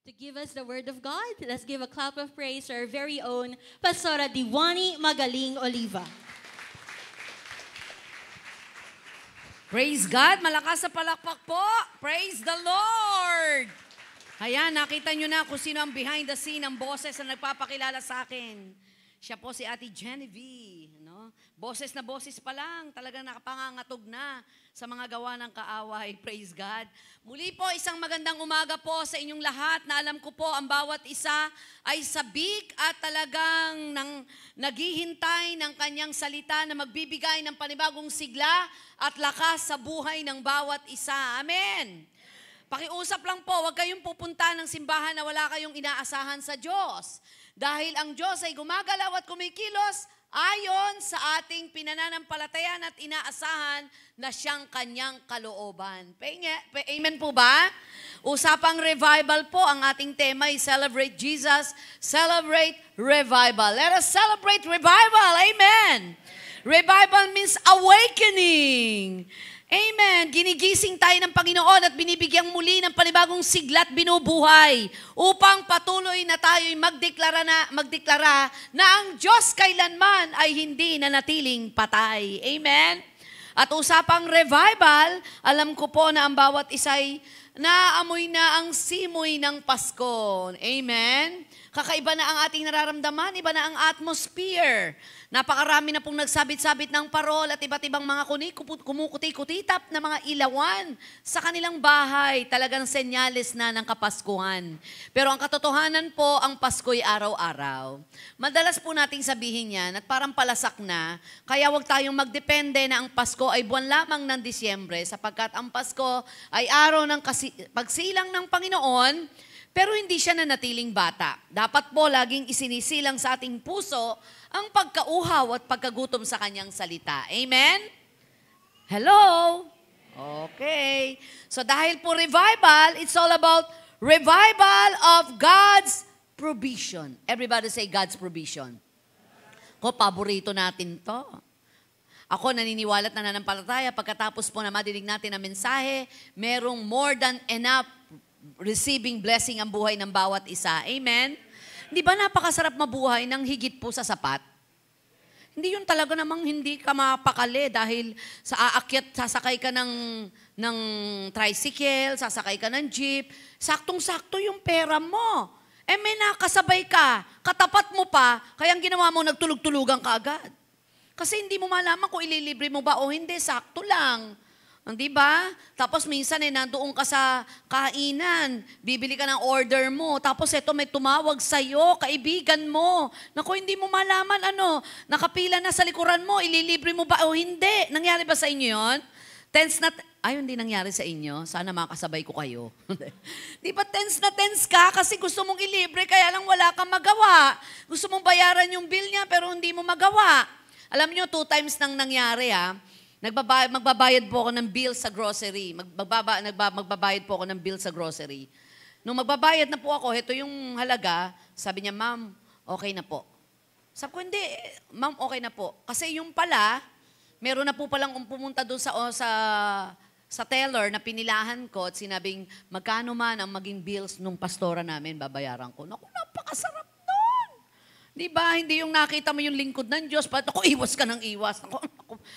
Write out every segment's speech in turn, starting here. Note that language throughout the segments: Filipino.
To give us the Word of God, let's give a clap of praise to our very own Pastora Diwani Magaling Oliva. Praise God! Malakas sa palakpak po! Praise the Lord! Ayan, nakita nyo na kung sino ang behind the scene, ang boses na nagpapakilala sa akin. Siya po si Ate Genevieve. No? Boses na boses pa lang, talagang nakapangangatog na sa mga gawa ng kaaway. Praise God. Muli po, isang magandang umaga po sa inyong lahat na alam ko po ang bawat isa ay sabik at talagang naghihintay ng kanyang salita na magbibigay ng panibagong sigla at lakas sa buhay ng bawat isa. Amen. Pakiusap lang po, huwag kayong pupunta ng simbahan na wala kayong inaasahan sa Diyos. Dahil ang Diyos ay gumagalaw at kumikilos ayon sa ating pinananampalatayan at inaasahan na siyang kanyang kalooban. Amen po ba? Usapang revival po, ang ating tema ay Celebrate Jesus, Celebrate Revival. Let us celebrate revival. Amen. Revival means awakening. Amen. Ginigising tayo ng Panginoon at binibigyang muli ng panibagong sigla at binubuhay upang patuloy na tayo'y magdeklara na ang Diyos kailanman ay hindi nanatiling patay. Amen. At usapang revival, alam ko po na ang bawat isa'y naamoy na ang simoy ng Pasko. Amen. Kakaiba na ang ating nararamdaman, iba na ang atmosphere. Napakarami na pong nagsabit-sabit ng parol at iba't ibang mga kumukuti-kutitap na mga ilawan sa kanilang bahay. Talagang senyales na ng Kapaskuhan. Pero ang katotohanan po, ang Pasko'y araw-araw. Madalas po nating sabihin yan at parang palasak na, kaya huwag tayong magdepende na ang Pasko ay buwan lamang ng Disyembre sapagkat ang Pasko ay araw ng pagsilang ng Panginoon, pero hindi siya nanatiling bata. Dapat po laging isinisilang sa ating puso ang pagkauhaw at pagkagutom sa kanyang salita. Amen? Hello? Okay. So dahil po revival, it's all about revival of God's provision. Everybody say God's provision. Ko, paborito natin to. Ako naniniwala at nananampalataya, pagkatapos po na madinig natin ang mensahe, merong more than enough receiving blessing ang buhay ng bawat isa. Amen? Di ba napakasarap mabuhay ng higit po sa sapat? Hindi yun talaga namang hindi ka mapakali dahil sa aakyat, sasakay ka ng tricycle, sasakay ka ng jeep, saktong-sakto yung pera mo. May nakasabay ka, katapat mo pa, kaya ang ginawa mo, nagtulog-tulugan ka agad. Kasi hindi mo malaman kung ililibre mo ba o hindi, sakto lang. Di ba? Tapos minsan nandoon ka sa kainan, bibili ka ng order mo, tapos eto may tumawag sa'yo, kaibigan mo. Naku, hindi mo malaman nakapila na sa likuran mo, ililibre mo ba o hindi? Nangyari ba sa inyo yun? Hindi nangyari sa inyo. Sana makasabay ko kayo. Di ba tense na tense ka kasi gusto mong ilibre, kaya lang wala kang magawa. Gusto mong bayaran yung bill niya pero hindi mo magawa. Alam niyo, 2 times nang nangyari magbabayad po ako ng bill sa grocery. Magbabayad po ako ng bill sa grocery. Nung magbabayad na po ako, ito yung halaga, sabi niya, ma'am, okay na po. Sabi ko, hindi, ma'am, okay na po. Kasi yung pala, meron na po palang pumunta doon sa teller na pinilahan ko at sinabing, magkano man ang maging bills nung pastora namin, babayaran ko. Naku, napakasarap. Diba? Hindi yung nakita mo yung lingkod ng Diyos. Ako, iwas ka ng iwas. Ako,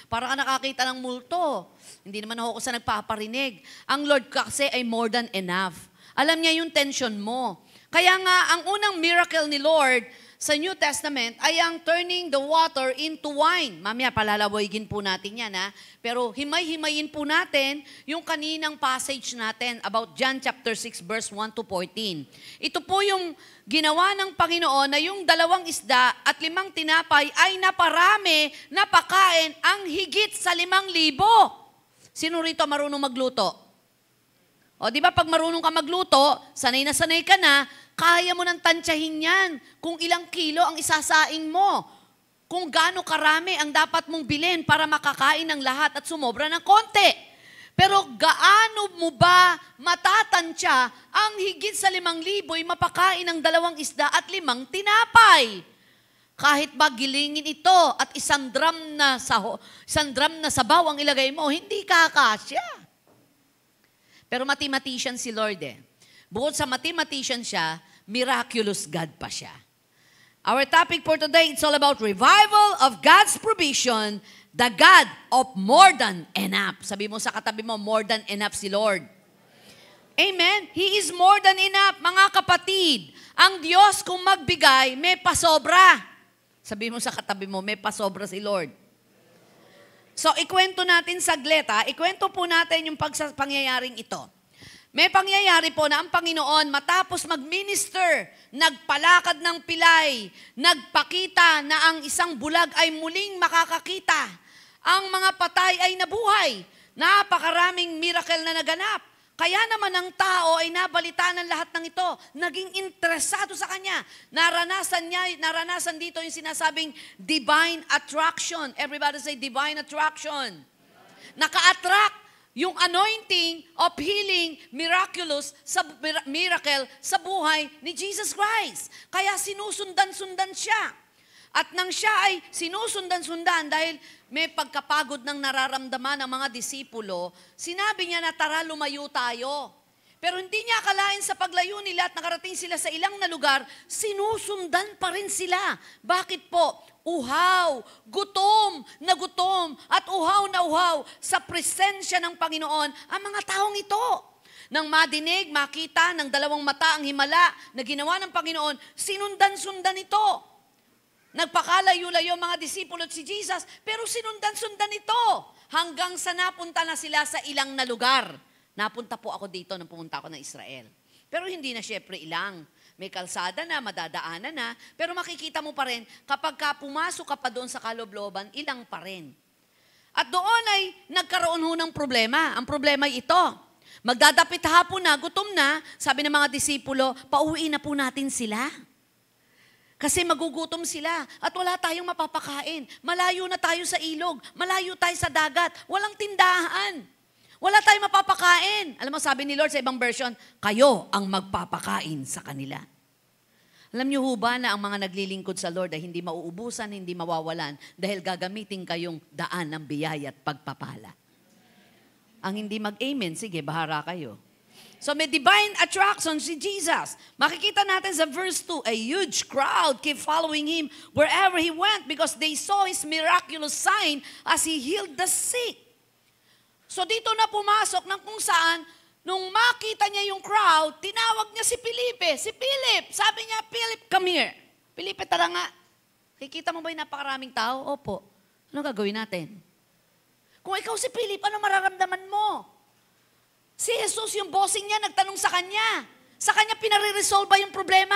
para ka nakakita ng multo. Hindi naman ako sa nagpaparinig. Ang Lord kasi ay more than enough. Alam niya yung tension mo. Kaya nga, ang unang miracle ni Lord sa New Testament ay ang turning the water into wine. Mamaya, palalawigin po natin yan. Pero himay-himayin po natin yung kaninang passage natin about John chapter 6 verse 1 to 14. Ito po yung ginawa ng Panginoon na yung 2 isda at 5 tinapay ay naparami, napakain ang higit sa 5,000. Sino rito marunong magluto? O di ba pag marunong ka magluto, sanay na sanay ka na, kaya mo nang tansyahin yan kung ilang kilo ang isasaing mo. Kung gaano karami ang dapat mong bilhin para makakain ng lahat at sumobra ng konti. Pero gaano mo ba matatansya ang higit sa 5,000 ay mapakain ng 2 isda at 5 tinapay? Kahit ba gilingin ito at isang drum na sabaw ang ilagay mo, hindi kakasya. Pero mathematician si Lord Bukod sa mathematician siya, miraculous God pa siya. Our topic for today, it's all about revival of God's provision, the God of more than enough. Sabi mo sa katabi mo, more than enough si Lord. Amen? He is more than enough. Mga kapatid, ang Diyos kung magbigay, may pasobra. Sabi mo sa katabi mo, may pasobra si Lord. So, ikwento natin saglit, ha? Ikwento po natin yung pangyayaring ito. May pangyayari po na ang Panginoon matapos mag-minister, nagpalakad ng pilay, nagpakita na ang isang bulag ay muling makakakita. Ang mga patay ay nabuhay. Napakaraming miracle na naganap. Kaya naman ang tao ay nabalita ng lahat ng ito. Naging interesado sa kanya. Naranasan dito yung sinasabing divine attraction. Everybody say divine attraction. Naka-attract yung anointing of healing, miracle sa buhay ni Jesus Christ. Kaya sinusundan-sundan siya. At nang siya ay sinusundan-sundan dahil may pagkapagod ng nararamdaman ng mga disipulo, sinabi niya na tara lumayo tayo. Pero hindi niya akalain sa paglayo nila at nakarating sila sa ilang na lugar, sinusundan pa rin sila. Bakit po? Uhaw, gutom, at uhaw na uhaw sa presensya ng Panginoon ang mga taong ito. Nang madinig, makita ng dalawang mata ang himala na ginawa ng Panginoon, sinundan-sundan ito. Nagpakalayo-layo mga disipulo at si Jesus, pero sinundan-sundan ito hanggang sa napunta na sila sa ilang na lugar. Napunta po ako dito nang pumunta ako ng Israel. Pero hindi na syempre ilang. May kalsada na, madadaanan na, pero makikita mo pa rin, kapag pumasok ka pa doon sa kalobloban, ilang pa rin. At doon ay nagkaroon ho ng problema. Ang problema ay ito. Magdadapit hapon na, gutom na, sabi ng mga disipulo, pauwiin na po natin sila. Kasi magugutom sila at wala tayong mapapakain. Malayo na tayo sa ilog, malayo tayo sa dagat, walang tindahan. Wala tayong mapapakain. Alam mo, sabi ni Lord sa ibang version, kayo ang magpapakain sa kanila. Alam niyo ho ba na ang mga naglilingkod sa Lord ay hindi mauubusan, hindi mawawalan, dahil gagamitin kayong daan ng biyaya at pagpapala. Ang hindi mag-amen, sige, bahara kayo. So may divine attraction si Jesus. Makikita natin sa verse 2, a huge crowd kept following him wherever he went because they saw his miraculous sign as he healed the sick. So dito na pumasok ng kung saan, nung makita niya yung crowd, tinawag niya si Felipe. Si Philip, sabi niya, Philip, come here. Felipe, tara nga. Kikita mo ba yung napakaraming tao? Opo. Ano gagawin natin? Kung ikaw si Philip, ano mararamdaman mo? Si Jesus, yung bossing niya, nagtanong sa kanya. Sa kanya pinare-resolve yung problema.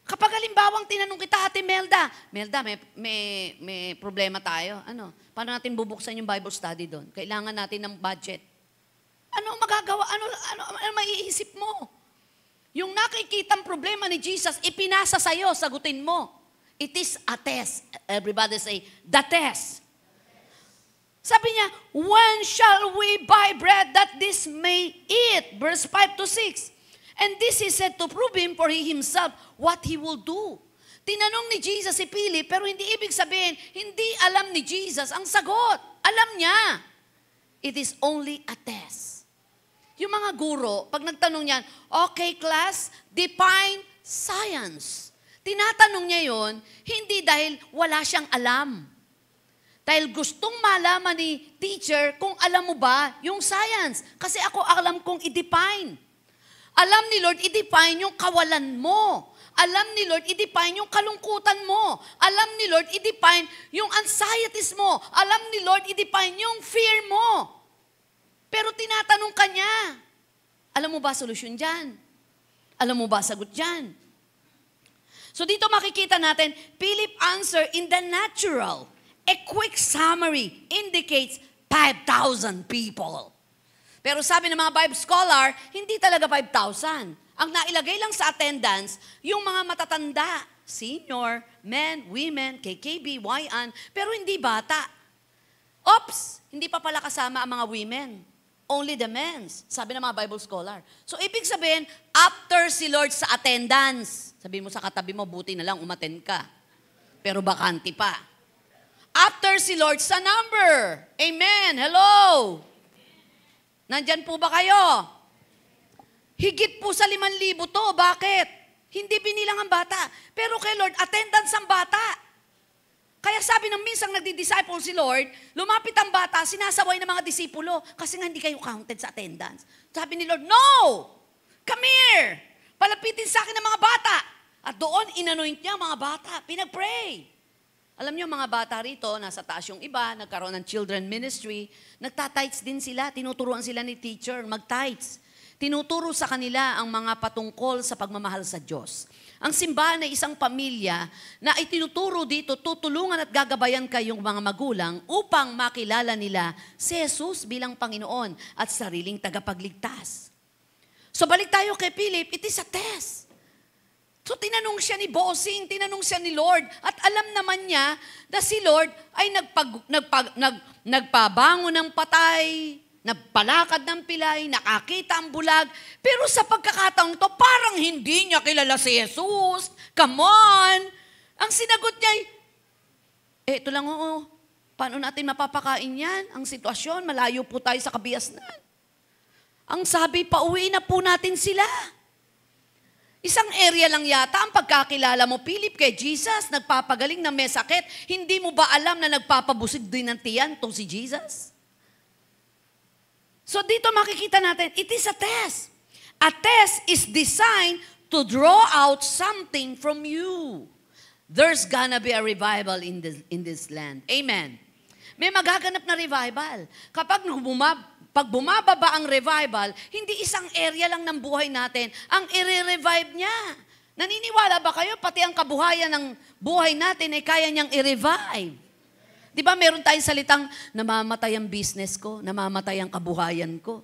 Kapag halimbawang tinanong kita, Ate Melda, may problema tayo. Ano? Paano natin bubuksan yung Bible study doon? Kailangan natin ng budget. Ano magagawa? Ano maiisip mo? Yung nakikitang problema ni Jesus, ipinasa sa'yo, sagutin mo. It is a test. Everybody say, the test. Sabi niya, when shall we buy bread that this may eat? Verse 5 to 6. And this he said to prove him for he himself what he will do. Tinanong ni Jesus si Philip, pero hindi ibig sabihin, hindi alam ni Jesus ang sagot. Alam niya. It is only a test. Yung mga guro, pag nagtanong niyan, okay class, define science. Tinatanong niya yon, hindi dahil wala siyang alam. Dahil gustong malaman ni teacher kung alam mo ba yung science. Kasi ako alam kong i-define. Alam ni Lord, i-define yung kawalan mo. Alam ni Lord, i-define yung kalungkutan mo. Alam ni Lord, i-define yung anxieties mo. Alam ni Lord, i-define yung fear mo. Pero tinatanong ka niya, alam mo ba solusyon dyan? Alam mo ba sagot dyan? So dito makikita natin, Philip answer in the natural. A quick summary indicates 5,000 people. Pero sabi ng mga Bible scholar, hindi talaga 5,000. Ang nailagay lang sa attendance, yung mga matatanda, senior, men, women, KKB, YN, pero hindi bata. Oops, hindi pa pala kasama ang mga women. Only the men, sabi ng mga Bible scholar. So ibig sabihin, after si Lord sa attendance, sabi mo sa katabi mo, buti na lang umattend ka. Pero bakante pa. After si Lord sa number. Amen. Hello. Nandyan po ba kayo? Higit po sa 5,000 to. Bakit? Hindi binilang ang bata. Pero kay Lord, attendance ang bata. Kaya sabi ng minsang nagdi-disciple si Lord, lumapit ang bata, sinasaway ng mga disipulo, kasi nga hindi kayo counted sa attendance. Sabi ni Lord, no! Come here! Palapitin sa akin ng mga bata. At doon, inanoint niya ang mga bata. Pinag-pray. Alam niyo, mga bata rito, nasa taas yung iba, nagkaroon ng children ministry, nagtatights din sila, tinuturuan sila ni teacher, mag-tights. Tinuturo sa kanila ang mga patungkol sa pagmamahal sa Diyos. Ang simbahan ay isang pamilya na itinuturo dito, tutulungan at gagabayan kayong mga magulang upang makilala nila si Jesus bilang Panginoon at sariling tagapagligtas. So balik tayo kay Philip, it is a test. So tinanong siya ni Bossing, tinanong siya ni Lord, at alam naman niya na si Lord ay nagpabango ng patay, nagpalakad ng pilay, nakakita ang bulag, pero sa pagkakataong to, parang hindi niya kilala si Jesus. Come on! Ang sinagot niya ay, ito lang oo, paano natin mapapakain yan? Ang sitwasyon, malayo po tayo sa kabiasnan. Ang sabi, pauwi na po natin sila. Isang area lang yata ang pagkakilala mo, Philip, kay Jesus, nagpapagaling na may sakit. Hindi mo ba alam na nagpapabusig din ng tiyan itong si Jesus? So dito makikita natin, it is a test. A test is designed to draw out something from you. There's gonna be a revival in this land. Amen. May magaganap na revival. Pag bumababa ang revival, hindi isang area lang ng buhay natin ang i-revive niya. Naniniwala ba kayo, pati ang kabuhayan ng buhay natin ay kaya niyang i-revive? Di ba meron tayong salitang, namamatay ang business ko, namamatay ang kabuhayan ko.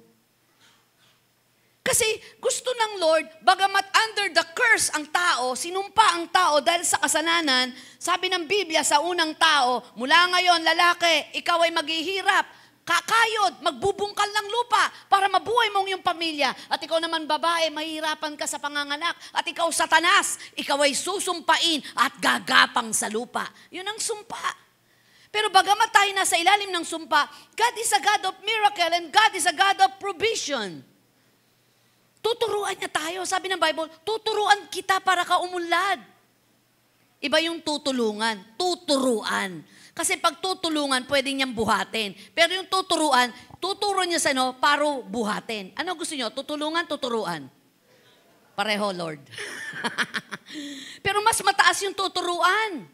Kasi gusto ng Lord, bagamat under the curse ang tao, sinumpa ang tao dahil sa kasalanan, sabi ng Biblia sa unang tao, mula ngayon, lalaki, ikaw ay maghihirap, kakayod, magbubungkal ng lupa para mabuhay mong iyong pamilya. At ikaw naman babae, mahihirapan ka sa panganganak. At ikaw satanas, ikaw ay susumpain at gagapang sa lupa. Yun ang sumpa. Pero bagamat tayo nasa ilalim ng sumpa, God is a God of miracle and God is a God of provision. Tuturuan niya tayo. Sabi ng Bible, tuturuan kita para ka umunlad. Iba yung tutulungan, tuturuan. Kasi pag tutulungan, pwede niyang buhatin. Pero yung tuturuan, tuturo niya sa para buhatin. Ano gusto niyo? Tutulungan, tuturuan? Pareho, Lord. Pero mas mataas yung tuturuan.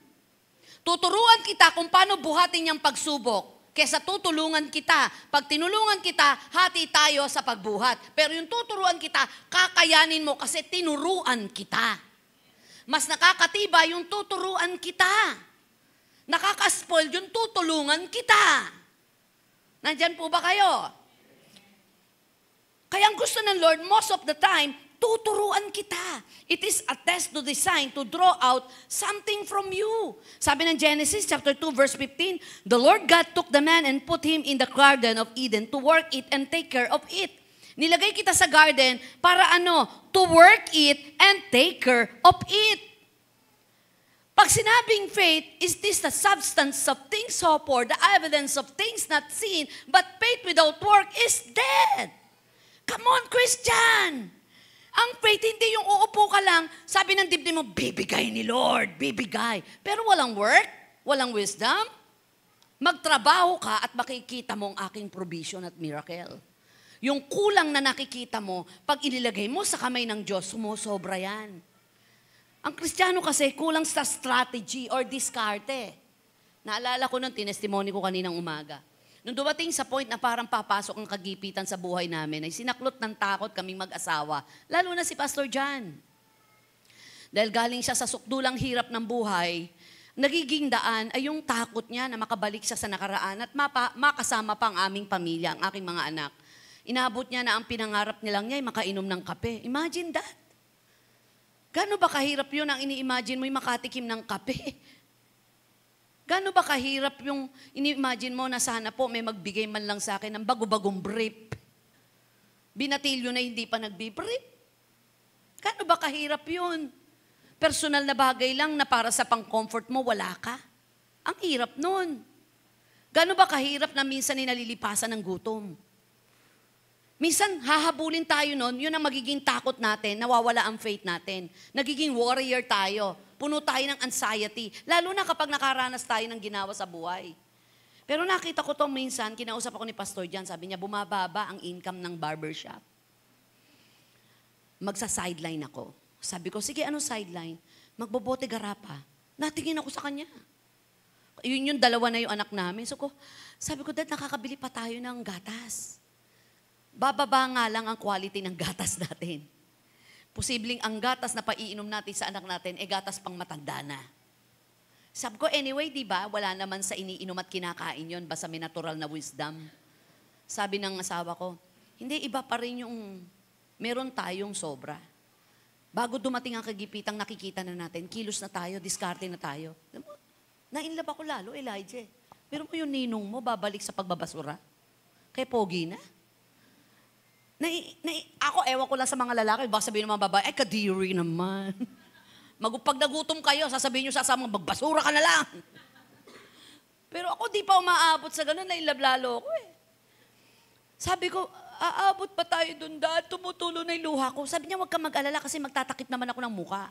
Tuturuan kita kung paano buhatin niyang pagsubok. Kesa tutulungan kita. Pag tinulungan kita, hati tayo sa pagbuhat. Pero yung tuturuan kita, kakayanin mo kasi tinuruan kita. Mas nakakatiba yung tuturuan kita. Nakaka-spoil yung tutulungan kita. Nandyan po ba kayo? Kaya ang gusto ng Lord, most of the time, tuturuan kita. It is a test to design to draw out something from you. Sabi ng Genesis chapter 2 verse 15, the Lord God took the man and put him in the garden of Eden to work it and take care of it. Nilagay kita sa garden para to work it and take care of it. Pag sinabing faith, is this the substance of things hoped for, the evidence of things not seen, but faith without work is dead. Come on, Christian! Ang faith, hindi yung uupo ka lang, sabi ng dibdib mo, bibigay ni Lord, bibigay. Pero walang work, walang wisdom. Magtrabaho ka at makikita mo ang aking provision at miracle. Yung kulang na nakikita mo, pag inilagay mo sa kamay ng Diyos, sumusobra yan. Ang Kristiyano kasi kulang sa strategy or diskarte. Naalala ko nung tinestimony ko kaninang umaga. Nung dumating sa point na parang papasok ang kagipitan sa buhay namin, ay sinaklot ng takot kaming mag-asawa, lalo na si Pastor John. Dahil galing siya sa sukdulang hirap ng buhay, nagiging daan ay yung takot niya na makabalik siya sa nakaraan at makasama pa ang aming pamilya, ang aking mga anak. Inabot niya na ang pinangarap nilang niya ay makainom ng kape. Imagine that. Gano'n ba kahirap yun ang ini-imagine mo yung makatikim ng kape? Gano'n ba kahirap yung ini-imagine mo na sana po may magbigay man lang sa akin ng bago-bagong brief? Binatilyo na hindi pa nagbi-brief. Gano'n ba kahirap yun? Personal na bagay lang na para sa pang-comfort mo, wala ka. Ang hirap nun. Gano'n ba kahirap na minsan nalilipasan ng gutom? Minsan, hahabulin tayo nun, yun ang magiging takot natin, nawawala ang faith natin. Nagiging warrior tayo, puno tayo ng anxiety, lalo na kapag nakaranas tayo ng ginawa sa buhay. Pero nakita ko to minsan, kinausap ako ni Pastor Jan, sabi niya, bumababa ang income ng barbershop. Magsa-sideline ako. Sabi ko, sige, anong sideline? Magbobote garapa. Natingin ako sa kanya. Yun yung dalawa na yung anak namin. Sabi ko, Dad, nakakabili pa tayo ng gatas. Bababa nga lang ang quality ng gatas natin. Posibleng ang gatas na paiinom natin sa anak natin, gatas pang matanda na. Sabi ko, anyway, di ba, wala naman sa iniinom at kinakain yon, basta may natural na wisdom. Sabi ng asawa ko, hindi, iba pa rin yung meron tayong sobra. Bago dumating ang kagipitang nakikita na natin, kilos na tayo, diskarte na tayo. Na-inlove ako lalo, Elijah. Pero mo yung ninong mo, babalik sa pagbabasura. Kaya pogi na. Ako, ewan ko lang sa mga lalaki, baka sabihin ng mga babae, kadiri naman. Pag nagutom kayo, sasabihin nyo sa asama, magbasura ka na lang. Pero ako, di pa umaabot sa ganun, na-inlove lalo ako eh. Sabi ko, aabot pa tayo dun, Dad? Tumutulo na yung luha ko. Sabi niya, huwag ka mag-alala kasi magtatakip naman ako ng muka.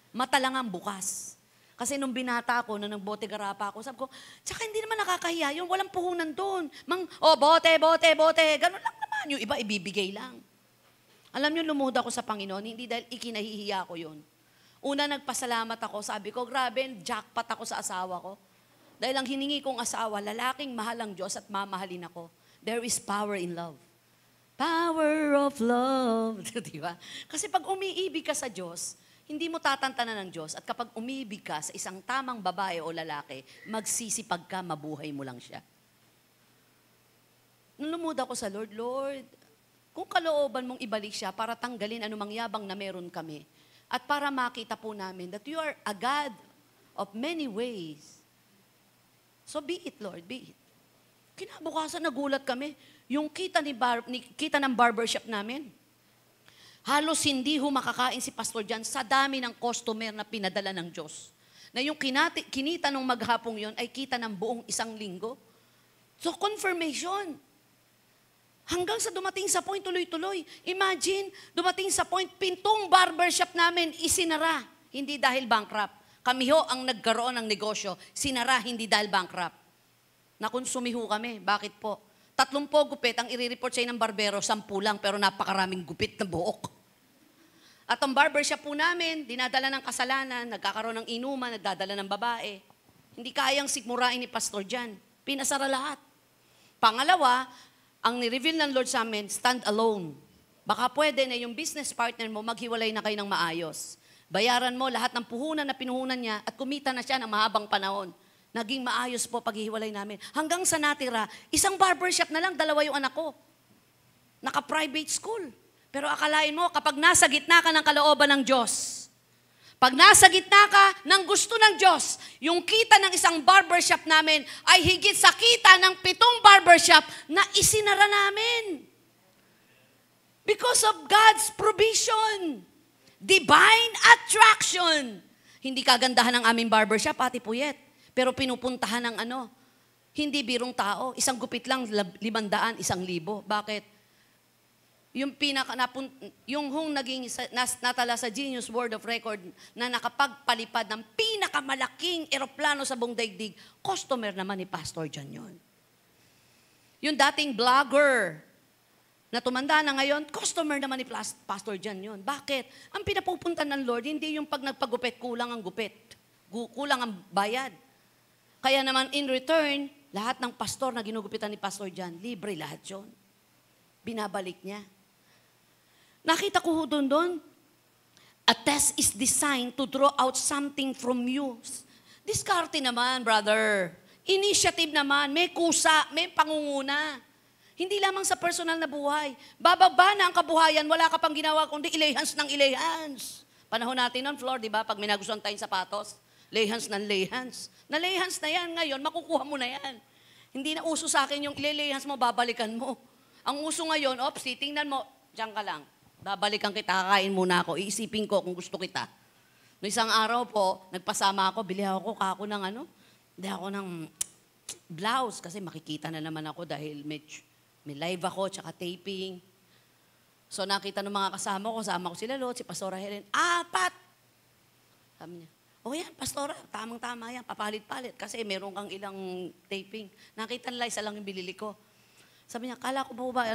Mata lang ang bukas. Kasi nung binata ako, nung nagbote garapa ako, sabi ko, tsaka hindi naman nakakahiya yun, walang puhunan doon. Bote. Ganun lang naman. Yung iba, ibibigay lang. Alam niyo, lumuhod ako sa Panginoon, hindi dahil ikinahihiya ko yun. Una, nagpasalamat ako. Sabi ko, grabe, jackpot ako sa asawa ko. Dahil ang hiningi kong asawa, lalaking mahal ang Diyos at mamahalin ako. There is power in love. Power of love. Diba? Kasi pag umiibig ka sa Diyos, hindi mo tatantanan ng Diyos. At kapag umiibig ka sa isang tamang babae o lalaki, magsisipag ka, mabuhay mo lang siya. Nung lumud ako sa Lord, Lord, kung kalooban mong ibalik siya para tanggalin anumang yabang na meron kami, at para makita po namin that you are a God of many ways. So be it, Lord, be it. Kinabukasan, nagulat kami. Yung kita ng barbershop namin, halos hindi makakain si Pastor Jan sa dami ng customer na pinadala ng Diyos. Na yung kinita nung maghapong yon ay kita ng buong isang linggo. So confirmation. Hanggang sa dumating sa point, tuloy-tuloy. Imagine, dumating sa point, pintong barbershop namin isinara. Hindi dahil bankrupt. Kami ho ang nagkaroon ng negosyo. Sinara, hindi dahil bankrupt. Nakonsumiho kami. Bakit po? 30 gupit ang i-report sa'yo ng barbero, 10 lang, pero napakaraming gupit na buhok. At ang barbershop po namin, dinadala ng kasalanan, nagkakaroon ng inuman, nagdadala ng babae. Hindi kayang sikmurain ni Pastor Jan. Pinasara lahat. Pangalawa, ang ni-reveal ng Lord sa amin, stand alone. Baka pwede na yung business partner mo, maghiwalay na kayo ng maayos. Bayaran mo lahat ng puhunan na pinuhunan niya at kumita na siya ng mahabang panahon. Naging maayos po paghihiwalay namin. Hanggang sa natira, isang barbershop na lang, 2 yung anak ko. Naka-private school. Pero akalain mo, kapag nasa gitna ka ng kalooban ng Diyos, pag nasa gitna ka ng gusto ng Diyos, yung kita ng isang barbershop namin ay higit sa kita ng 7 barbershop na isinara namin. Because of God's provision. Divine attraction. Hindi kagandahan ng aming barbershop, Ate Puyet. Pero pinupuntahan ng hindi birong tao. Isang gupit lang, 500, 1,000. Bakit? Yung naging natala sa Genius World of Record na nakapagpalipad ng pinakamalaking eroplano sa buong daigdig, customer naman ni Pastor Jan yun. Yung dating vlogger na tumanda na ngayon, customer naman ni Pastor Jan yun. Bakit? Ang pinapupuntan ng Lord, hindi yung pag nagpagupit, kulang ang gupit. Kulang ang bayad. Kaya naman in return, lahat ng pastor na ginugupitan ni Pastor Jan, libre lahat yun. Binabalik niya. Nakita ko ho doon, a test is designed to draw out something from you. Diskarte naman, brother. Initiative naman, may kusa, may pangunguna. Hindi lamang sa personal na buhay. Bababa na ang kabuhayan, wala ka pang ginawa kundi ilehans ng ilehans. Panahon natin nun, Flor, di ba? Pag may nagustuhan tayong sapatos, lehans ng lehans. Na-lehans na yan ngayon, makukuha mo na yan. Hindi na uso sa akin yung ilelehans mo, babalikan mo. Ang uso ngayon, tingnan mo, diyan ka lang. Babalikan kita, kakain muna ako. Iisipin ko kung gusto kita. No isang araw po, nagpasama ako, bili ako ng blouse kasi makikita na naman ako dahil may live ako, tsaka taping. So nakita ng mga kasama ko sila Lot, si Pastora Helen, 4. Sabi niya, yan, Pastora, tamang-tama yan, papalit-palit. Kasi meron kang ilang taping. Nakita nila, isa lang yung binili ko. Sabi niya, kala ko ba,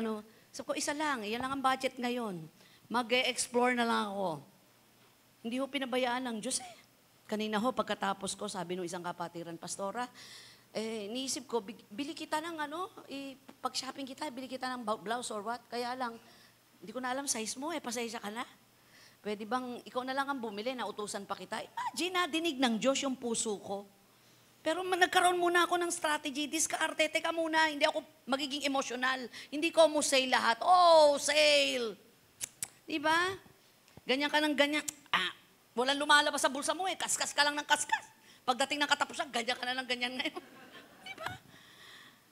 sabi ko, isa lang, yan lang ang budget ngayon. Mag-e-explore na lang ako. Hindi ho pinabayaan ng Diyos eh. Kanina ho, pagkatapos ko, sabi nung isang kapatiran, Pastora, niisip ko, bili kita ng pag-shopping kita, bili kita ng blouse or what. Kaya lang, hindi ko na alam size mo pasensya ka na. Pwede bang ikaw na lang ang bumili, nautusan pa kita? Imagine, dinig ng Diyos yung puso ko. Pero nagkaroon muna ako ng strategy, diskarte, teka muna, hindi ako magiging emosyonal. Hindi ko mo sale lahat. Sale! Diba? Ganyan ka ng ganyan. Walang lumalabas sa bulsa mo kaskas ka lang ng kaskas. Pagdating ng katapusan, ganyan ka na ng ganyan ngayon. Diba?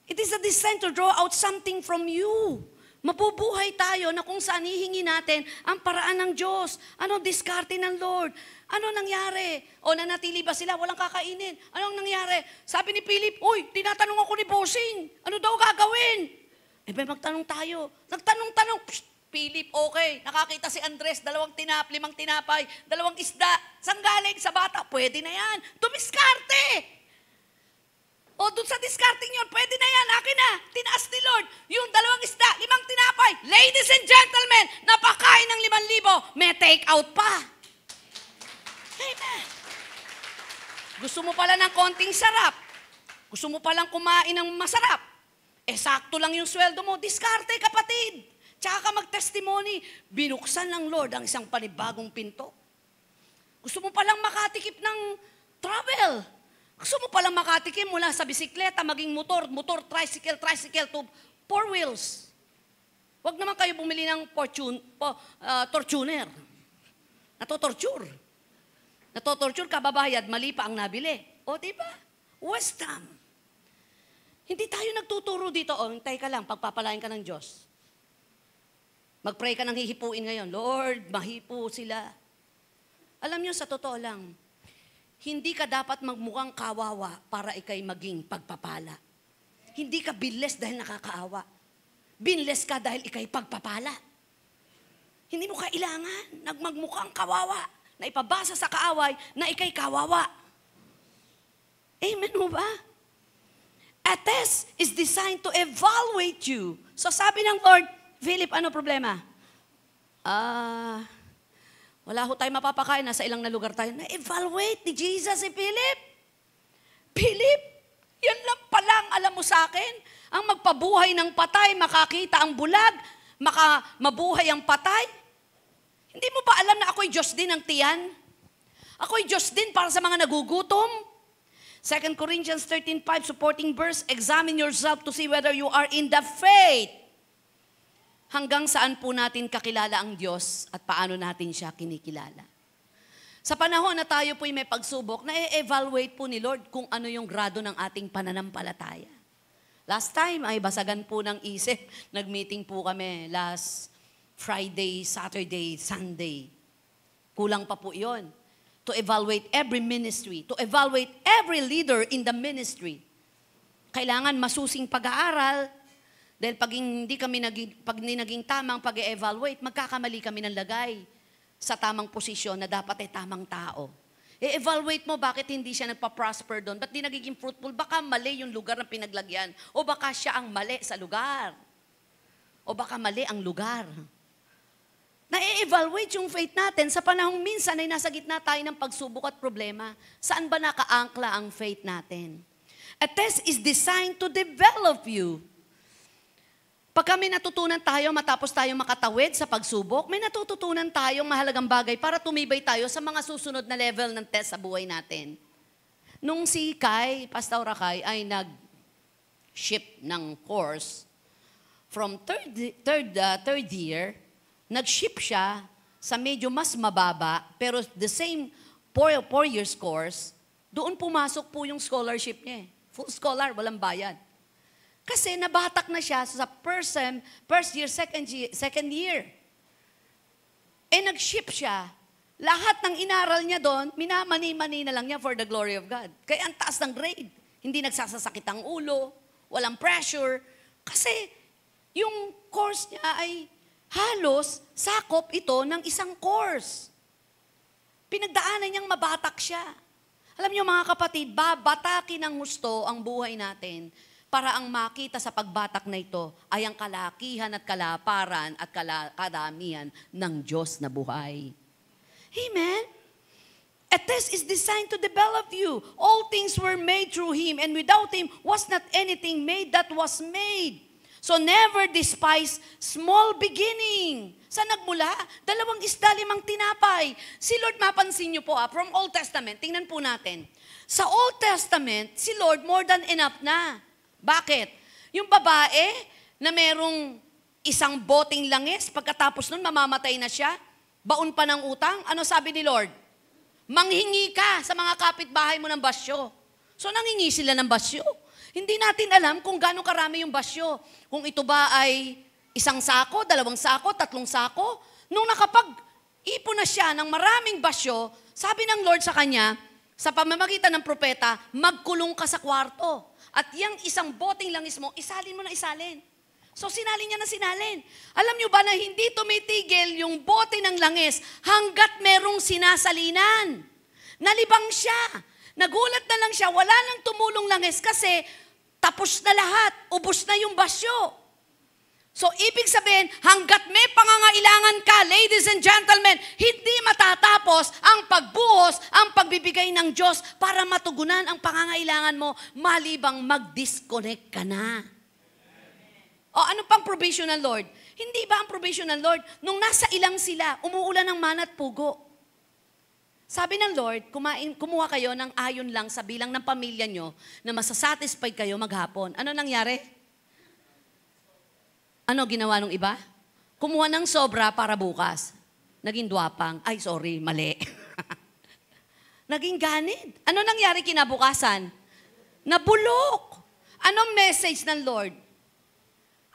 It is a design to draw out something from you. Mabubuhay tayo na kung saan hihingi natin ang paraan ng Diyos. Ano diskarte ng Lord? Ano nangyari? O nanatili ba sila? Walang kakainin. Anong nangyari? Sabi ni Philip, tinatanong ako ni Bossing. Ano daw gagawin? Magtanong tayo. Nagtanong-tanong. Philip, okay. Nakakita si Andres, 5 tinapay, 2 isda. Saan galing? Sa bata. Pwede na yan. Dumiskarte. O doon sa discarding yun, pwede na yan, akin na. Tinaas ni Lord, yung 2 isda, 5 tinapay. Ladies and gentlemen, napakain ng 5,000, may take out pa. Amen. Gusto mo pala ng konting sarap. Gusto mo palang kumain ng masarap. Sakto lang yung sweldo mo. Diskarte, kapatid. Tsaka ka mag-testimony. Binuksan ng Lord ang isang panibagong pinto. Gusto mo palang makatikip ng travel. Gusto mo palang makatikim mula sa bisikleta, maging motor, tricycle to 4 wheels. Huwag naman kayo bumili ng Tortuner. Natotorture, kababayad, mali pa ang nabili. O, diba? Wisdom. Hindi tayo nagtuturo dito. Hintay ka lang, pagpapalain ka ng Diyos. Mag-pray ka ng hihipuin ngayon. Lord, mahipo sila. Alam niyo, sa totoo lang, hindi ka dapat magmukhang kawawa para ikay maging pagpapala. Hindi ka binless dahil nakakaawa. Binless ka dahil ikay pagpapala. Hindi mo kailangan magmukhang kawawa na ipabasa sa kaaway na ikay kawawa. Amen mo ba? A test is designed to evaluate you. So sabi ng Lord, Philip, ano problema? Wala ho tayo mapapakain. Nasa ilang na lugar tayo. Na-evaluate ni Jesus si Philip. Philip, yan lang palang alam mo sa akin. Ang magpabuhay ng patay, makakita ang bulag, mabuhay ang patay. Hindi mo ba alam na ako'y Diyos din ng tiyan? Ako'y Diyos din para sa mga nagugutom. 2 Corinthians 13:5, supporting verse, examine yourself to see whether you are in the faith. Hanggang saan po natin kakilala ang Diyos at paano natin siya kinikilala. Sa panahon na tayo po'y may pagsubok, na-evaluate po ni Lord kung ano yung grado ng ating pananampalataya. Last time ay basagan po ng isip. Nag-meeting po kami last Friday, Saturday, Sunday. Kulang pa po yon. To evaluate every ministry, to evaluate every leader in the ministry. Kailangan masusing pag-aaral. Dahil pag hindi naging tamang pag-evaluate, magkakamali kami ng lagay sa tamang posisyon na dapat ay tamang tao. E-evaluate mo bakit hindi siya nagpa-prosper doon, ba't di nagiging fruitful, baka mali yung lugar na pinaglagyan, o baka siya ang mali sa lugar, o baka mali ang lugar. Na-evaluate yung faith natin sa panahong minsan ay nasa gitna tayo ng pagsubok at problema. Saan ba nakaangkla ang faith natin? A test is designed to develop you. Pag kami natutunan tayo matapos tayo makatawid sa pagsubok, may natututunan tayong mahalagang bagay para tumibay tayo sa mga susunod na level ng test sa buhay natin. Nung si Kai, Pastora Kai, ay nag-ship ng course, from third year, nag-ship siya sa medyo mas mababa, pero the same 4 years course, doon pumasok po yung scholarship niya. Full scholar, walang bayad. Kasi nabatak na siya sa first year, second year. Nag-ship siya. Lahat ng inaral niya doon, minamani-mani na lang niya for the glory of God. Kaya ang taas ng grade. Hindi nagsasasakit ang ulo, walang pressure. Kasi yung course niya ay halos sakop ito ng isang course. Pinagdaanan niyang mabatak siya. Alam niyo mga kapatid, babatakin ng gusto ang buhay natin para ang makita sa pagbatak na ito ay ang kalakihan at kalaparan at kadamihan ng Diyos na buhay. Amen? A test is designed to develop you. All things were made through Him, and without Him was not anything made that was made. So never despise small beginning. Saan nagmula? 2 isda, 5 tinapay. Si Lord, mapansin niyo po from Old Testament, tingnan po natin. Sa Old Testament, si Lord more than enough na. Bakit? Yung babae na merong isang boteng langis, pagkatapos nun mamamatay na siya, baon pa ng utang, ano sabi ni Lord? Manghingi ka sa mga kapitbahay mo ng basyo. So nanghingi sila ng basyo. Hindi natin alam kung gaano karami yung basyo. Kung ito ba ay 1 sako, 2 sako, 3 sako. Nung nakapag-ipon na siya ng maraming basyo, sabi ng Lord sa kanya, sa pamamagitan ng propeta, magkulong ka sa kwarto. At yung isang boteng langis mo, isalin mo na isalin. So sinalin niya na sinalin. Alam niyo ba na hindi tumitigil yung bote ng langis hanggat merong sinasalinan? Nalibang siya. Nagulat na lang siya, wala nang tumulong langis kasi tapos na lahat, ubos na yung basyo. So ibig sabihin, hanggat may pangangailangan ka, ladies and gentlemen, hindi matatapos ang pagbuhos, ang pagbibigay ng Diyos para matugunan ang pangangailangan mo, malibang mag-disconnect ka na. O ano pang provision ng Lord? Hindi ba ang provision ng Lord? Nung nasa ilang sila, umuulan ng mana at pugo. Sabi ng Lord, kumuha kayo ng ayon lang sa bilang ng pamilya nyo na masasatisfied kayo maghapon. Ano nangyari? Ano ginawa ng iba? Kumuha ng sobra para bukas. Naging dwapang. Ay, sorry, mali. Naging ganid. Ano nangyari kinabukasan? Nabulok. Anong message ng Lord?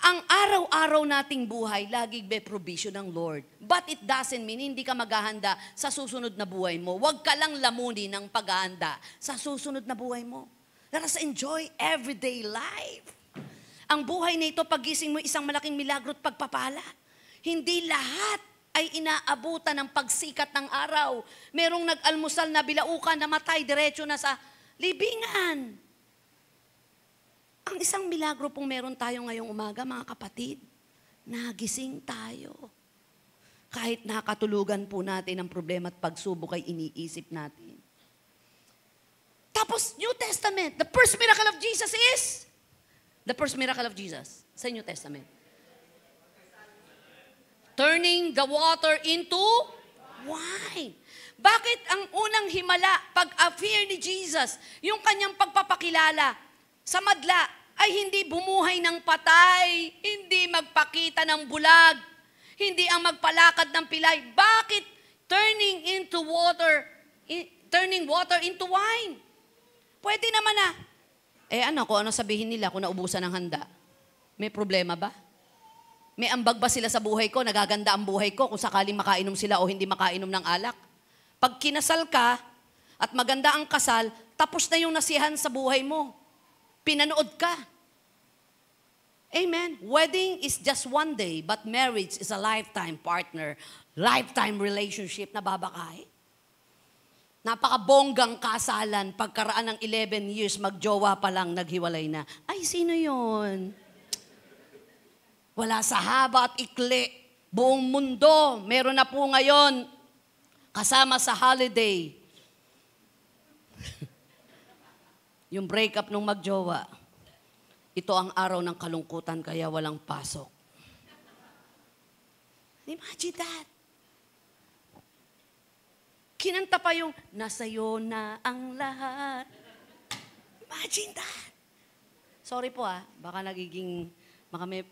Ang araw-araw nating buhay, laging may provision ng Lord. But it doesn't mean hindi ka maghahanda sa susunod na buhay mo. Huwag ka lang lamunin ng paghahanda sa susunod na buhay mo. Let us enjoy everyday life. Ang buhay na ito, pagising mo, isang malaking milagro at pagpapala. Hindi lahat ay inaabutan ng pagsikat ng araw. Merong nag-almusal na bilaukan, namatay, diretso na sa libingan. Ang isang milagro pong meron tayo ngayong umaga, mga kapatid, nagising tayo. Kahit nakatulugan po natin ang problema at pagsubok ay iniisip natin. Tapos, New Testament, the first miracle of Jesus is? The first miracle of Jesus sa New Testament. Turning the water into wine. Bakit ang unang himala, pag-appear ni Jesus, yung kanyang pagpapakilala, sa madla ay hindi bumuhay ng patay, hindi magpakita ng bulag, hindi ang magpalakad ng pilay. Bakit turning water into wine? Pwede naman na. Kung ano sabihin nila kung naubusan ng handa? May problema ba? May ambag ba sila sa buhay ko? Nagaganda ang buhay ko kung sakaling makainom sila o hindi makainom ng alak? Pag kinasal ka at maganda ang kasal, tapos na yung nasiyahan sa buhay mo. Pinanood ka. Amen. Wedding is just one day, but marriage is a lifetime partner, lifetime relationship na babakay. Napakabonggang kasalan, pagkaraan ng 11 years, magjowa pa lang, naghiwalay na. Ay, sino yun? Wala sa haba at ikli. Buong mundo, meron na po ngayon, kasama sa holiday. Yung breakup nung magjowa, ito ang araw ng kalungkutan kaya walang pasok. Imagine that. Kinanta pa yung, nasa'yo na ang lahat. Imagine that. Sorry po baka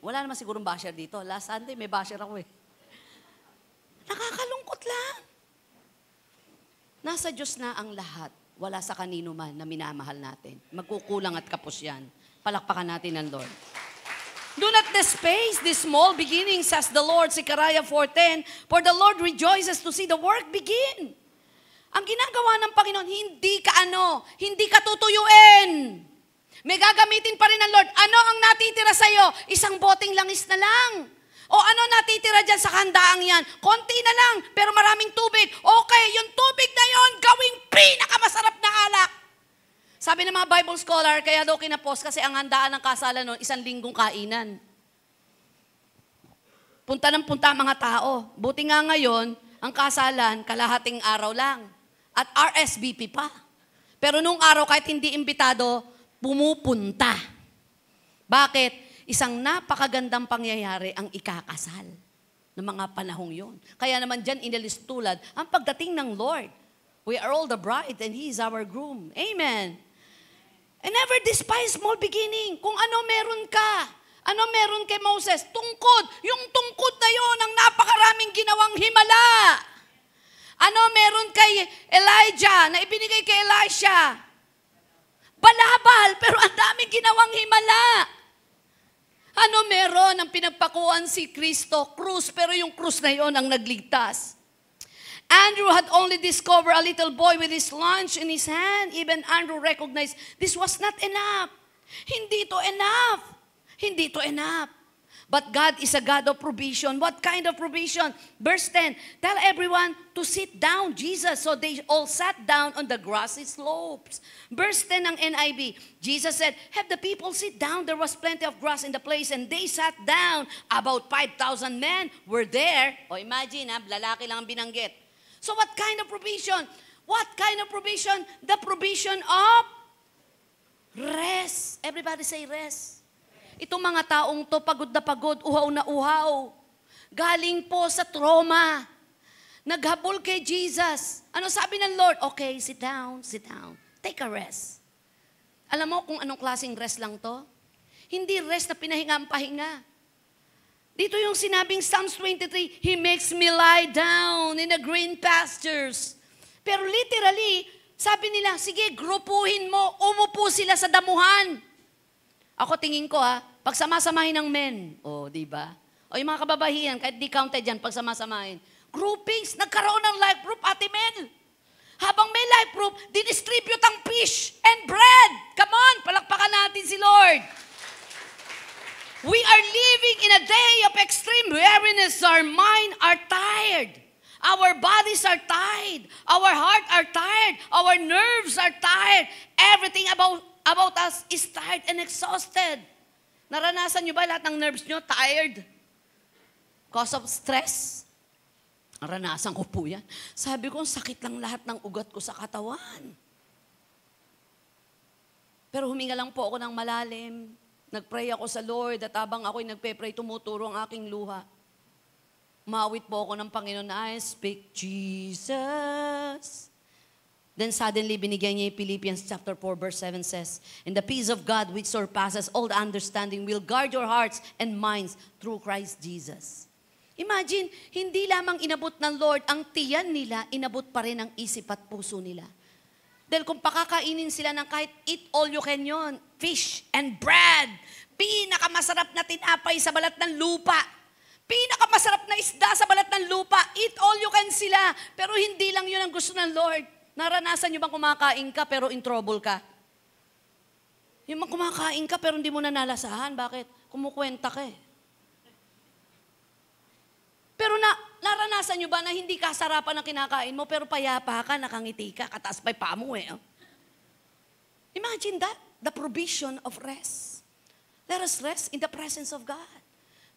wala naman sigurong basher dito. Last Sunday may basher ako Nakakalungkot lang. Nasa Diyos na ang lahat. Wala sa kanino man na minamahal natin. Magkukulang at kapos yan. Palakpakan natin ang Lord. Do not despise this small beginning, says the Lord, Zechariah 4:10, for the Lord rejoices to see the work begin. Ang ginagawa ng Panginoon, hindi ka tutuyuin. May gagamitin pa rin ng Lord. Ano ang natitira sa'yo? Isang boteng langis na lang. O ano natitira dyan sa handaang yan? Konti na lang, pero maraming tubig. Okay, yung tubig na yon gawing pinakamasarap na alak. Sabi ng mga Bible scholar, kaya daw kinapos kasi ang handaan ng kasalan noon, 1 linggong kainan. Punta ng punta ang mga tao. Buti nga ngayon, ang kasalan, kalahating araw lang. At RSVP pa. Pero nung araw, kahit hindi imbitado, pumupunta. Bakit? Isang napakagandang pangyayari ang ikakasal ng mga panahong yon. Kaya naman dyan inilistulad ang pagdating ng Lord. We are all the bride and He is our groom. Amen. And never despise small beginning. Kung ano meron ka. Ano meron kay Moses? Tungkod. Yung tungkod na yon ang napakaraming ginawang himala. Ano meron kay Elijah na ibinigay kay Elisha? Balabal, pero ang daming ginawang himala. Ano meron ang pinagpakuan si Kristo? Krus, pero yung krus na yon ang nagligtas. Andrew had only discovered a little boy with his lunch in his hand. Even Andrew recognized this was not enough. Hindi to enough. Hindi to enough. But God is a God of provision. What kind of provision? Verse 10, tell everyone to sit down, Jesus. So they all sat down on the grassy slopes. Verse 10 ng NIV, Jesus said, have the people sit down. There was plenty of grass in the place and they sat down. About 5,000 men were there. O imagine, lalaki lang ang binanggit. So what kind of provision? What kind of provision? The provision of rest. Everybody say rest. Itong mga taong to, pagod na pagod, uhaw na uhaw. Galing po sa trauma. Naghabol kay Jesus. Ano sabi ng Lord? Okay, sit down, sit down. Take a rest. Alam mo kung anong klaseng rest lang to? Hindi rest na pinahinga ang pahinga. Dito yung sinabing Psalms 23, He makes me lie down in the green pastures. Pero literally, sabi nila, sige, grupuhin mo, umupo sila sa damuhan. Ako tingin ko pag samasamahin ng men, di ba? O yung mga kababahian, kahit di counted dyan, pag samasamahin. Groupings, nagkaroon ng life group, Ate Mel. Habang may life group, didistribute ang fish and bread. Come on, palakpakan natin si Lord. We are living in a day of extreme weariness. Our mind are tired. Our bodies are tired. Our heart are tired. Our nerves are tired. Everything about us is tired and exhausted. Naranasan nyo ba lahat ng nerves nyo tired? Cause of stress? Naranasan ko po yan. Sabi ko, sakit lang lahat ng ugat ko sa katawan. Pero huminga lang po ako ng malalim. Nagpray ako sa Lord at habang ako'y nagpe-pray, tumuturo ang aking luha. Umawit po ako ng Panginoon, I speak Jesus. Then suddenly, binigyan niya yung Philippians chapter 4, verse 7 says, and the peace of God which surpasses all understanding will guard your hearts and minds through Christ Jesus. Imagine, hindi lamang inabot ng Lord ang tiyan nila, inabot pa rin ang isip at puso nila. Dahil kung pakakainin sila ng kahit eat all you can yun, fish and bread, pinakamasarap na tinapay sa balat ng lupa, pinakamasarap na isda sa balat ng lupa, eat all you can sila, pero hindi lang yun ang gusto ng Lord. Naranasan nyo bang kumakain ka pero in trouble ka? Yung bang kumakain ka pero hindi mo nanalasahan, bakit? Kumukwenta ka eh. Pero naranasan nyo ba na hindi kasarapan ang kinakain mo pero payapa ka, nakangiti ka, kataas pa yung paa mo eh. Imagine that, the provision of rest. Let us rest in the presence of God.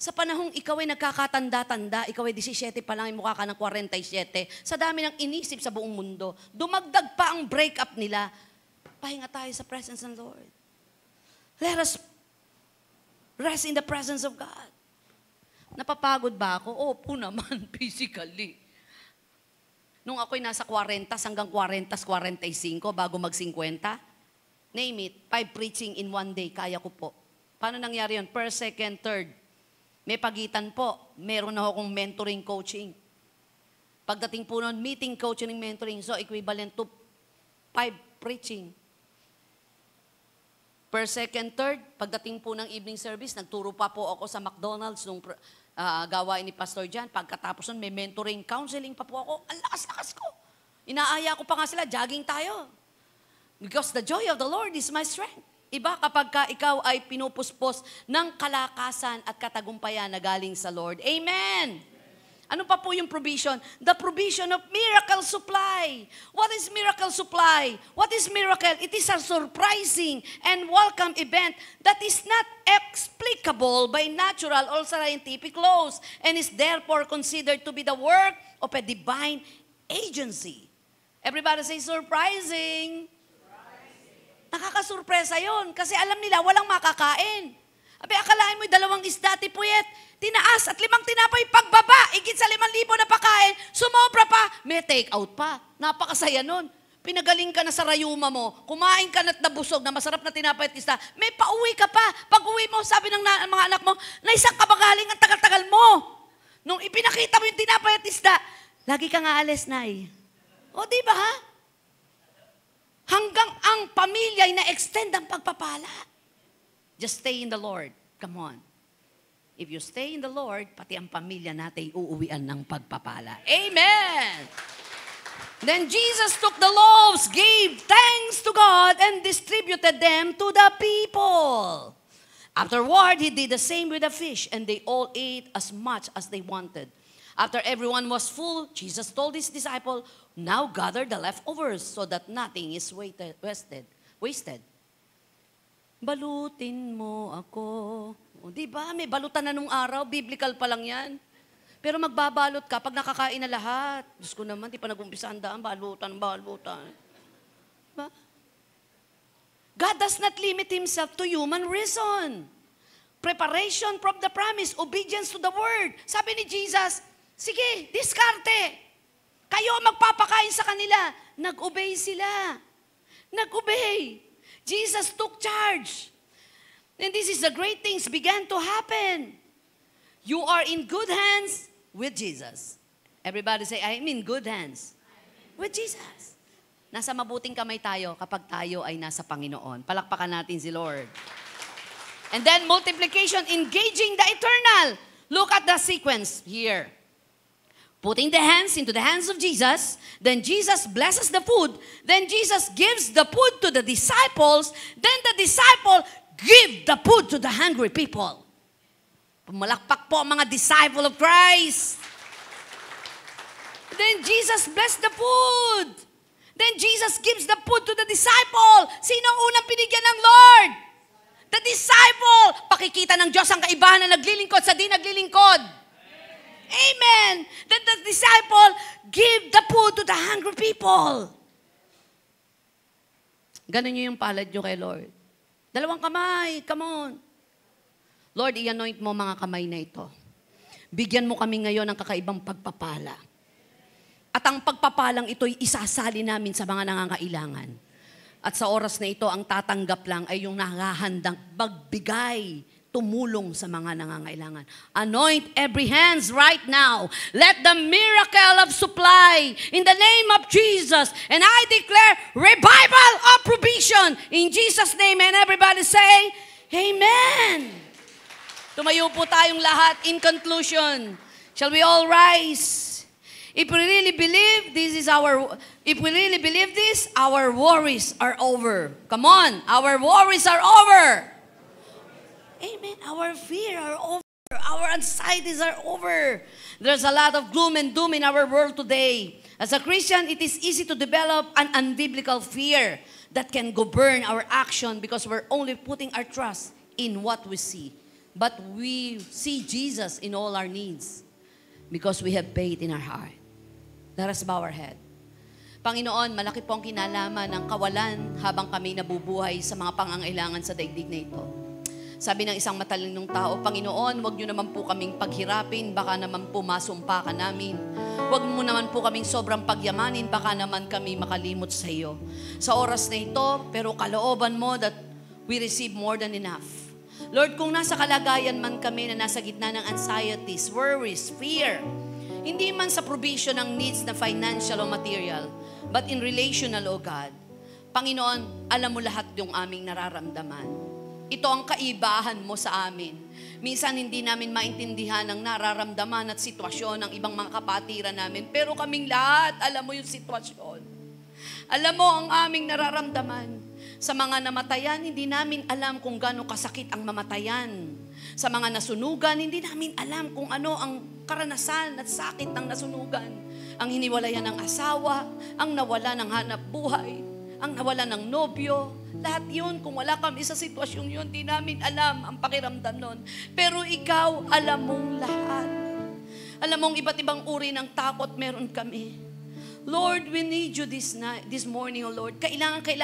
Sa panahong ikaw ay nagkakatanda-tanda, ikaw ay 17 pa lang, ay mukha ka ng 47, sa dami ng inisip sa buong mundo, dumagdag pa ang breakup nila, pahinga tayo sa presence ng Lord. Let us rest in the presence of God. Napapagod ba ako? Opo naman, physically. Nung ako'y nasa 40 hanggang 40, 45, bago mag-50, name it, 5 preaching in one day, kaya ko po. Paano nangyari yun? Per second, third. May pagitan po, meron na akong mentoring coaching. Pagdating po nun, meeting, coaching, mentoring, so equivalent to 5 preaching. Per second, third, pagdating po ng evening service, nagturo pa po ako sa McDonald's nung gawain ni Pastor Jan. Pagkatapos nun, may mentoring, counseling pa po ako. Ang lakas-lakas ko. Inaaya ko pa nga sila, jogging tayo. Because the joy of the Lord is my strength. Iba kapag ka ikaw ay pinupuspos ng kalakasan at katagumpayan na galing sa Lord. Amen! Ano pa po yung provision? The provision of miracle supply. What is miracle supply? What is miracle? It is a surprising and welcome event that is not explicable by natural or scientific laws and is therefore considered to be the work of a divine agency. Everybody say surprising. Nakakasurpresa yun kasi alam nila walang makakain. Abi, akalain mo 2 isda, tipuyet, tinaas at 5 tinapay, pagbaba, igit sa 5,000 na pakain, sumobra pa, may take out pa. Napakasaya nun. Pinagaling ka na sa rayuma mo, kumain ka na't nabusog na masarap na tinapay at isda, may pauwi ka pa. Pag uwi mo, sabi ng mga anak mo, naisang ka ba galing ang tagal-tagal mo? Nung ipinakita mo yung tinapay at isda, lagi ka nga alis, Nay. O, di ba ha? Hanggang ang pamilya ay na-extend ang pagpapala. Just stay in the Lord. Come on. If you stay in the Lord, pati ang pamilya natin uuwian ng pagpapala. Amen! Then Jesus took the loaves, gave thanks to God, and distributed them to the people. Afterward, he did the same with the fish, and they all ate as much as they wanted. After everyone was full, Jesus told his disciples, now gather the leftovers so that nothing is wasted. Balutin mo ako. O, di ba? May balutan na nung araw. Biblical pa lang yan. Pero magbabalot ka pag nakakain na lahat. Diyos ko naman, di pa nag-umpisa ang daan. Balutan. Diba? God does not limit Himself to human reason. Preparation from the promise, obedience to the word. Sabi ni Jesus, sige, diskarte. Kayo magpapakain sa kanila. Nag-obey sila. Nag-obey. Jesus took charge. And this is the great things began to happen. You are in good hands with Jesus. Everybody say, I'm in good hands with Jesus. Nasa mabuting kamay tayo kapag tayo ay nasa Panginoon. Palakpakan natin si Lord. And then multiplication, engaging the eternal. Look at the sequence here. Putting the hands into the hands of Jesus, then Jesus blesses the food, then Jesus gives the food to the disciples, then the disciple give the food to the hungry people. Pumalakpak po ang mga disciple of Christ. Then Jesus blessed the food. Then Jesus gives the food to the disciple. Sino ang unang binigyan ng Lord? The disciple. Pakikita ng Diyos ang kaibahan na naglilingkod sa di naglilingkod. Amen. That the disciple give the food to the hungry people. Ganun nyo yung palad nyo kay Lord. 2 kamay, come on. Lord, i-anoint mo mga kamay na ito. Bigyan mo kami ngayon ng kakaibang pagpapala. At ang pagpapalang ito'y isasali namin sa mga nangangailangan. At sa oras na ito, ang tatanggap lang ay yung nakahandang magbigay, tumulong sa mga nangangailangan. Anoint every hands right now. Let the miracle of supply in the name of Jesus. And I declare revival of provision in Jesus' name. And everybody say, Amen. Tumayo po tayong lahat in conclusion. Shall we all rise? If we really believe this, our worries are over. Come on, our worries are over. Amen. Our fear are over. Our anxieties are over. There's a lot of gloom and doom in our world today. As a Christian, it is easy to develop an unbiblical fear that can govern our action because we're only putting our trust in what we see. But we see Jesus in all our needs because we have faith in our heart. Let us bow our head. Panginoon, malaki po ang kinalaman ng kawalan habang kami nabubuhay sa mga pangangailangan sa daigdig na ito. Sabi ng isang matalinong tao, Panginoon, huwag niyo naman po kaming paghirapin, baka naman po masumpa ka namin. Huwag mo naman po kaming sobrang pagyamanin, baka naman kami makalimot sa iyo. Sa oras na ito, pero kalooban mo that we receive more than enough. Lord, kung nasa kalagayan man kami na nasa gitna ng anxieties, worries, fear, hindi man sa provision ng needs na financial o material, but in relational, O God. Panginoon, alam mo lahat yung aming nararamdaman. Ito ang kaibahan mo sa amin. Minsan hindi namin maintindihan ang nararamdaman at sitwasyon ng ibang mga kapatiran namin. Pero kaming lahat, alam mo yung sitwasyon. Alam mo ang aming nararamdaman. Sa mga namatayan, hindi namin alam kung gaano kasakit ang mamatayan. Sa mga nasunugan, hindi namin alam kung ano ang karanasan at sakit ng nasunugan. Ang hiniwalayan ng asawa, ang nawala ng hanap buhay, ang nawala ng nobyo. Lahat yun, kung wala kami sa sitwasyong yun, di namin alam ang pakiramdam nun. Pero ikaw, alam mong lahat. Alam mong iba't ibang uri ng takot meron kami. Lord, we need you this morning, O Lord. Kailangan ka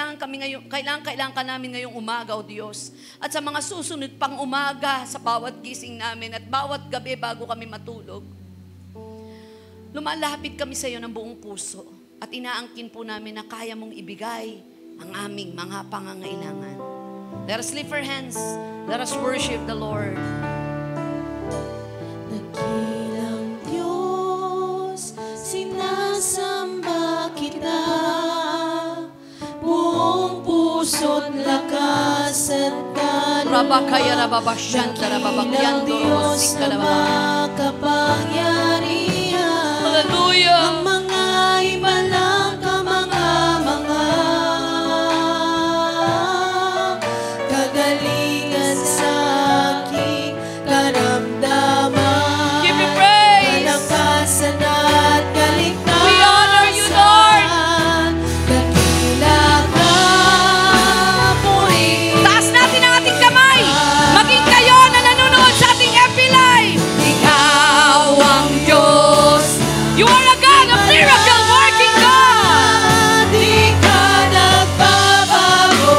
namin ngayong umaga, O Diyos. At sa mga susunod pang umaga, sa bawat gising namin at bawat gabi bago kami matulog, lumalapit kami sa iyo ng buong puso at inaangkin po namin na kaya mong ibigay ang aming mga pangangailangan. Let us lift our hands. Let us worship the Lord. Dakilang Diyos, sinasamba kita, buong puso't lakas at kaluluwa. Rabakaya rababasyanta Dakilang rababakyando Diyos robosika na rababa. makapangyarihan, Hallelujah! ang mga ibalang kagalingan sa aking karamdaman. Give you praise! Kalakasan at kaligtasan. We honor you, Lord! Dakila ka, puri. Taas natin ang ating kamay. Maging kayo na nanonood sa ating FB Live. Ikaw ang Diyos. You are a God, a miracle working God. Di ka nagbabago,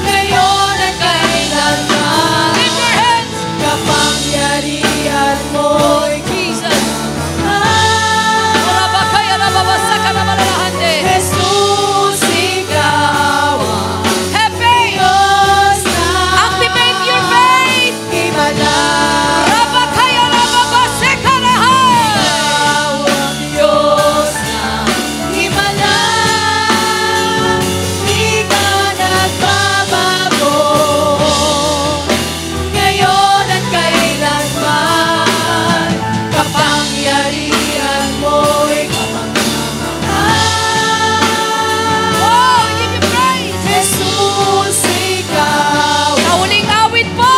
ngayon at kailanman. Lift your hands. Kapangyarihan mo'y Jesus. kamahal. Rabakaya rababasaka rabalahande. Jesus, ikaw ang Have faith. Diyos na Activate your faith. himala. Rabakaya rababasaka rahan. Ikaw ang Diyos na himala. Di ka nagbabago, ngayon at kailanman. Kapangyarihan mo'y kamangha-mangha. Oh, we give you praise. Jesus, ikaw Sa huling awit po,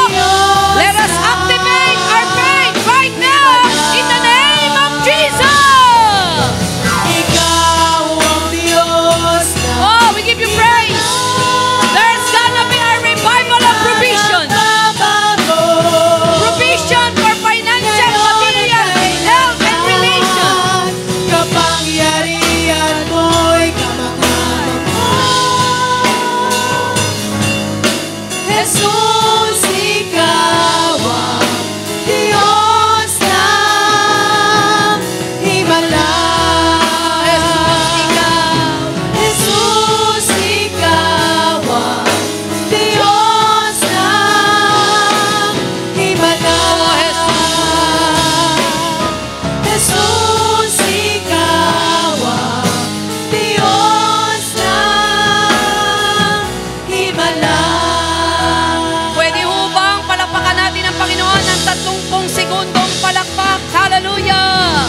let us activate our faith right now in the name of Jesus. ikaw ang Diyos na Oh, we give you praise. There's gonna be a revival of provision. nagbabago. Provision for financial, material, health, and relation. Kapangyarihan mo'y kamangha-mangha. Jesus, ikaw ang Diyos ng himala. Jesus, ikaw ang Diyos ng himala. Jesus, ikaw ang Diyos ng himala. Pwede ho bang palakpakan natin ang Panginoon ng 30 segundong palakpak? Hallelujah!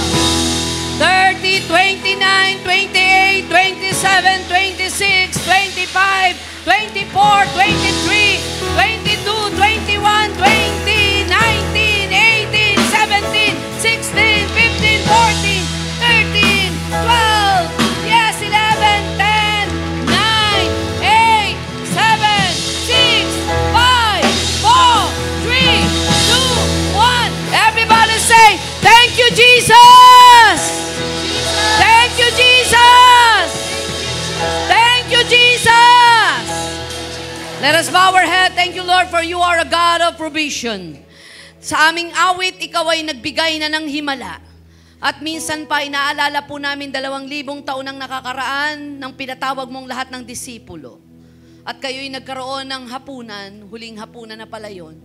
30, 29, 28, 27, 26, 25, 24, 23, 22, 21, 20, 19, 18, 17, 16, 15, 14, 13, 12, yes, 11, 10, 9, 8, 7, 6, 5, 4, 3, 2, 1. Everybody say, thank you, Jesus! Thank you, Jesus! Thank you, Jesus! Let us bow our head. Thank you, Lord, for you are a God of provision. Sa aming awit, ikaw ay nagbigay na ng himala. At minsan pa, inaalala po namin 2,000 taon ang nakakaraan nang pinatawag mong lahat ng disipulo. At kayo'y nagkaroon ng hapunan, huling hapunan na pala yun.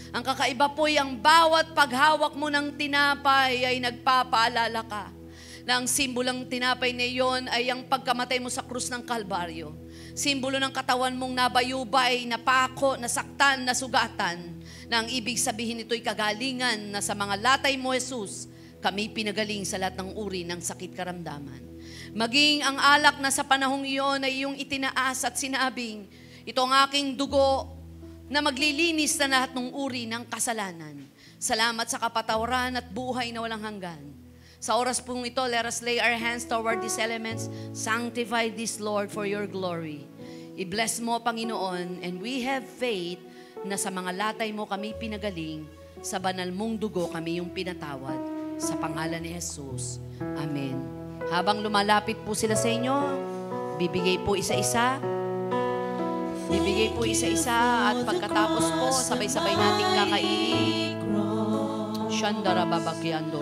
Ang kakaiba po'y ang bawat paghawak mo ng tinapay ay nagpapaalala ka na ang simbolang tinapay na iyon ay ang pagkamatay mo sa krus ng Kalbaryo. Simbolo ng katawan mong nabayubay, napako, nasaktan, nasugatan, na ang ibig sabihin nito'y kagalingan na sa mga latay mo, Jesus, kami pinagaling sa lahat ng uri ng sakit karamdaman. Maging ang alak na sa panahong iyon ay iyong itinaas at sinabing, ito ang aking dugo na maglilinis na lahat ng uri ng kasalanan. Salamat sa kapatawaran at buhay na walang hanggan. Sa oras pong ito, let us lay our hands toward these elements. Sanctify this, Lord, for your glory. I-bless mo, Panginoon, and we have faith na sa mga latay mo kami pinagaling, sa banal mong dugo kami yung pinatawad. Sa pangalan ni Jesus. Amen. Habang lumalapit po sila sa inyo, bibigay po isa-isa. Bibigay po isa-isa at pagkatapos po, sabay-sabay nating kakainin. Shandara babakyando,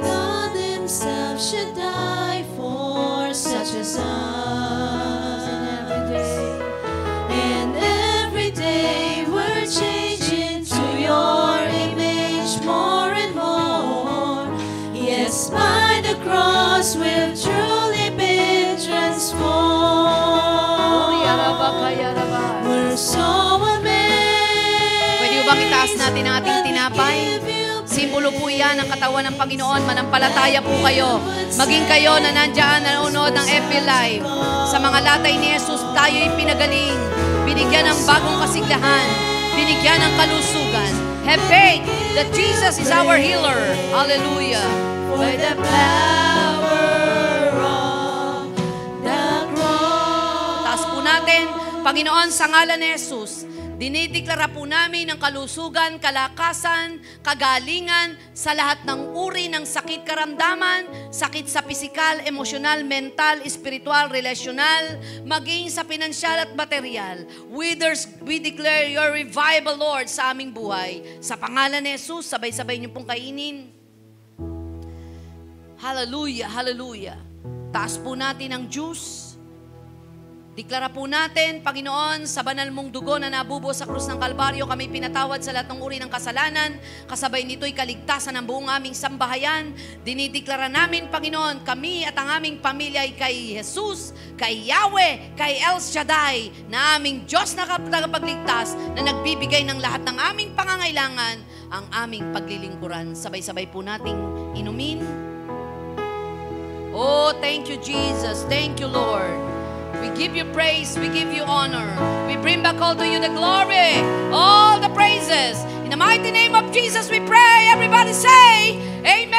God Himself should die for such as us. And every day we're changing to your image more and more. Yes, by the cross we've truly been transformed. We're so amazed. Pwede ba itaas natin ang ating tinapay? Simbolo po yan ng katawan ng Panginoon. Manampalataya po kayo. Maging kayo na nandyan, nanonood ng FB Live. Sa mga latay ni Jesus, tayo'y pinagaling. Binigyan ng bagong kasiglahan. Binigyan ng kalusugan. Have faith that Jesus is our healer. Hallelujah. By the power of the cross. Taas po natin, Panginoon, sa ngalan ni Jesus, dinideklara po namin ang kalusugan, kalakasan, kagalingan sa lahat ng uri ng sakit karamdaman, sakit sa pisikal, emosyonal, mental, espiritual, relasyonal, maging sa pinansyal at material. We declare your revival, Lord, sa aming buhay. Sa pangalan ni Jesus, sabay-sabay niyo pong kainin. Hallelujah, hallelujah. Taas po natin ang juice. Deklara po natin, Panginoon, sa banal mong dugo na nabubo sa krus ng Kalbaryo, kami pinatawad sa lahat ng uri ng kasalanan. Kasabay nito'y kaligtasan ng buong aming sambahayan. Dinideklara namin, Panginoon, kami at ang aming pamilya ay kay Jesus, kay Yahweh, kay El Shaddai, na aming Diyos na tagapagligtas, na nagbibigay ng lahat ng aming pangangailangan, ang aming paglilingkuran. Sabay-sabay po nating inumin. Oh, thank you, Jesus. Thank you, Lord. We give you praise, we give you honor. We bring back all to you the glory, all the praises. In the mighty name of Jesus we pray. Everybody say, Amen.